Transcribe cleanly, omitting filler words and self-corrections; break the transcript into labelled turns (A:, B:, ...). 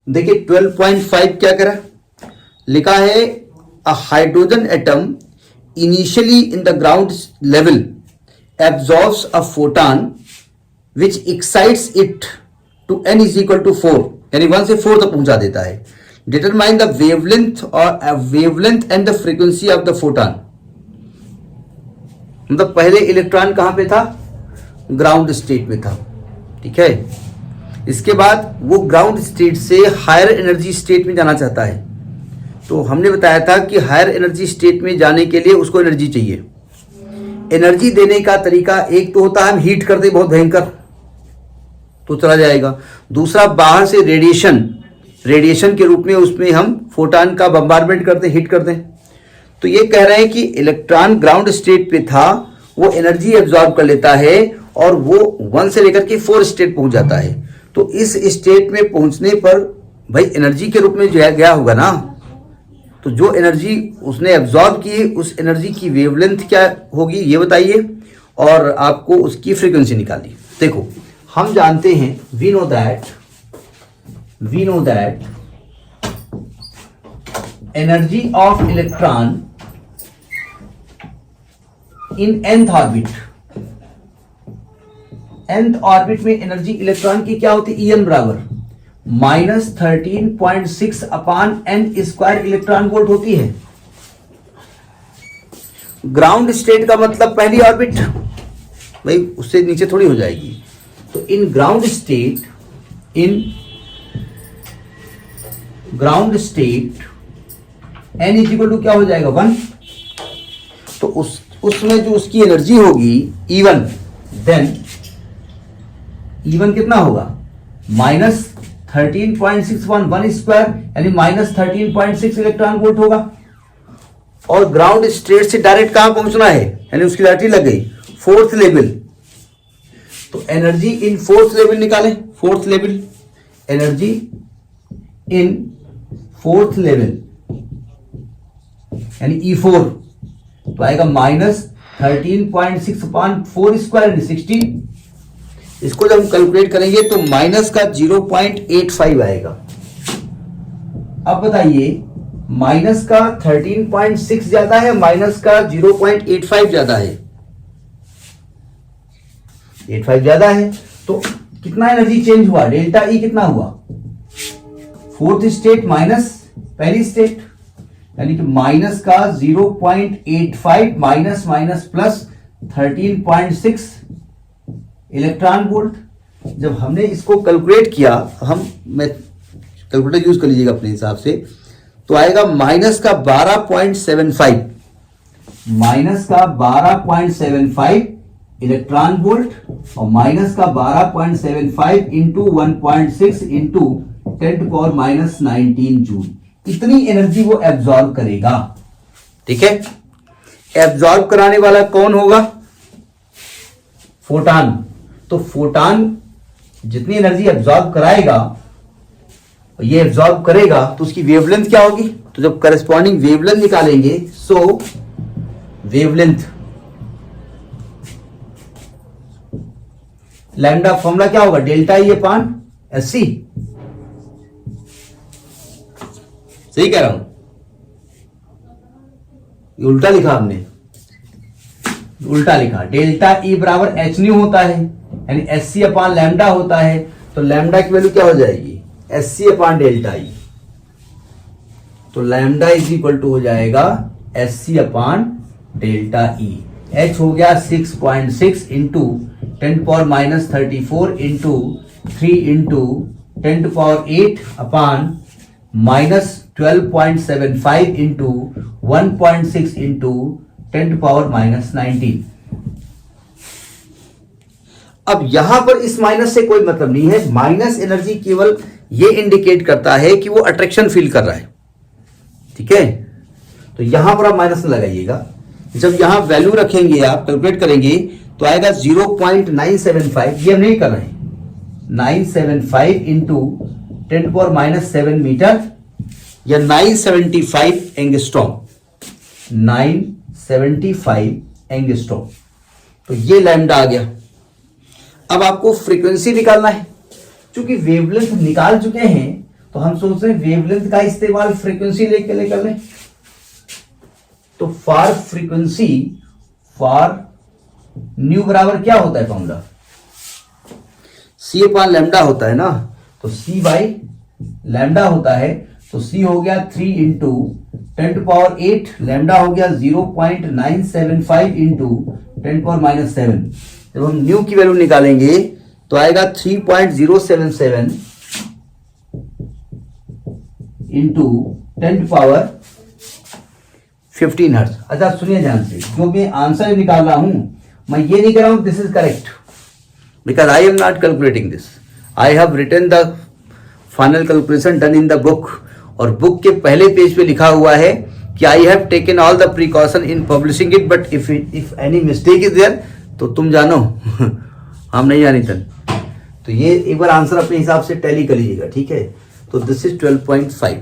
A: देखिए 12.5 क्या करा, लिखा है a hydrogen atom initially in the ground level absorbs a photon which excites it to n is equal to 4, यानी 1 से 4 तक पहुंचा देता है. डिटरमाइन द वेवलेंथ और wavelength and the frequency of the photon. मतलब पहले इलेक्ट्रॉन कहां पे था, ग्राउंड स्टेट में था. ठीक है, इसके बाद वो ग्राउंड स्टेट से हायर एनर्जी स्टेट में जाना चाहता है. तो हमने बताया था कि हायर एनर्जी स्टेट में जाने के लिए उसको एनर्जी चाहिए. एनर्जी देने का तरीका एक तो होता है हम हीट कर दें बहुत भयंकर तो चला जाएगा. दूसरा बाहर से रेडिएशन के रूप में उसमें हम फोटॉन का बम्बारमेंट करते हिट कर दें. तो ये कह रहे हैं कि इलेक्ट्रॉन ग्राउंड स्टेट पे था, वो एनर्जी एब्जॉर्ब कर लेता है और वो 1 से लेकर के 4 स्टेट पहुंच जाता है. तो इस स्टेट में पहुंचने पर भाई एनर्जी के रूप में जो है गया होगा ना, तो जो एनर्जी उसने एब्जॉर्ब की उस एनर्जी की वेवलेंथ क्या होगी ये बताइए और आपको उसकी फ्रीक्वेंसी निकालिए. देखो हम जानते हैं we know that energy of electron in nth orbit में एनर्जी इलेक्ट्रॉन की क्या होती है, En बराबर -13.6 upon n square electron volt होती है. ग्राउंड स्टेट का मतलब पहली ऑर्बिट, भाई उससे नीचे थोड़ी हो जाएगी. तो in ground state n is equal to क्या हो जाएगा 1. तो उसमें जो उसकी एनर्जी होगी E1, देन E1 कितना होगा -13.611 स्क्वायर यानी -13.6 इलेक्ट्रॉन वोल्ट होगा. और ग्राउंड स्टेट से डायरेक्ट कहां पहुंचना है, यानी उसकी लैटी लग गई 4th लेवल. तो एनर्जी इन 4th लेवल निकालें. 4th level energy in 4th level यानी E4 तो आएगा -13.6 अपान 4 स्क्वायर 16. इसको जब हम कैलकुलेट करेंगे तो माइनस का 0.85 आएगा. अब बताइए माइनस का 13.6 ज्यादा है, माइनस का 0.85 ज्यादा है. 85 ज्यादा है तो कितना एनर्जी चेंज हुआ, डेल्टा ई कितना हुआ, 4th स्टेट माइनस पहली स्टेट यानी कि माइनस का 0.85 minus minus plus 13.6 electron volt. जब हमने इसको कैलकुलेट किया, मैं कैलकुलेटर यूज कर लीजिएगा अपने हिसाब से, तो आएगा माइनस का 12.75 इलेक्ट्रॉन वोल्ट और माइनस का 12.75 इंटू 1.6 इंटू 10⁻⁻19 जूल. इतनी एनर्जी वो एब्जॉर्ब करेगा. ठीक है, एब्जॉर्ब कराने वाला कौन होगा, फोटॉन. तो फोटॉन जितनी एनर्जी एब्जॉर्ब कराएगा, ये एब्जॉर्ब करेगा तो उसकी वेवलेंथ क्या होगी. तो जब करस्पॉन्डिंग वेवलेंथ निकालेंगे, सो वेवलेंथ लैम्डा फॉर्मूला क्या होगा, डेल्टा ई अपान एससी. सही कह रहा हूं, उल्टा लिखा हमने, उल्टा लिखा. डेल्टा ई बराबर एच न्यू होता है यानी एससी अपान लैम्डा होता है. तो लैम्डा की वैल्यू क्या हो जाएगी, एससी अपान डेल्टा ई. तो लैम्डा इज इक्वल टू हो जाएगा एससी अपान डेल्टा ई. एच हो गया 6.6 इंटू 10⁻34 इंटू 3 इंटू 10⁸ अपान -12.75 इंटू 1.6 इंटू 10⁻⁻19. अब यहां पर इस माइनस से कोई मतलब नहीं है. माइनस एनर्जी केवल ये इंडिकेट करता है कि वो अट्रैक्शन फील कर रहा है. ठीक है, तो यहां पर आप माइनस लगाइएगा. जब यहां वैल्यू रखेंगे, आप कैलकुलेट करेंगे तो आएगा 0.975. ये हम नहीं कर रहे हैं, 975 इंटू 10⁻⁻7 मीटर या 975 एंगस्ट्रॉम. 975 एंगस्ट्रॉम. तो ये लैम्डा आ गया. अब आपको फ्रीक्वेंसी निकालना है. चूंकि वेवलेंथ निकाल चुके हैं तो हम सोच रहे हैं वेवलेंथ का इस्तेमाल फ्रीक्वेंसी लेके कर लें। तो फॉर फ्रीक्वेंसी, फॉर न्यू बराबर क्या होता है फॉर्मूला, सी अपान लैम्डा होता है ना, तो सी बाई लैम्डा होता है। तो सी हो गया 3 इंटू 10⁸, लैम्डा हो गया 0.975 इंटू 10⁻⁷। जब हम न्यू की वैल्यू निकालेंगे तो आएगा 3.077 इंटू 10⁻15 हर्ट्ज। अच्छा सुनिए ध्यान से, जो मैं आंसर निकाल रहा हूं मैं ये नहीं कर रहा हूं this is correct, because I am not calculating this, I have written the final calculation done in the book. और बुक के पहले पेज पे लिखा हुआ है कि I have taken all the precaution in publishing it, but if any mistake is there तो तुम जानो हम नहीं जानी तन। तो ये एक बार आंसर अपने हिसाब से टैली कर लीजिएगा, ठीक है। तो दिस इज 12.5।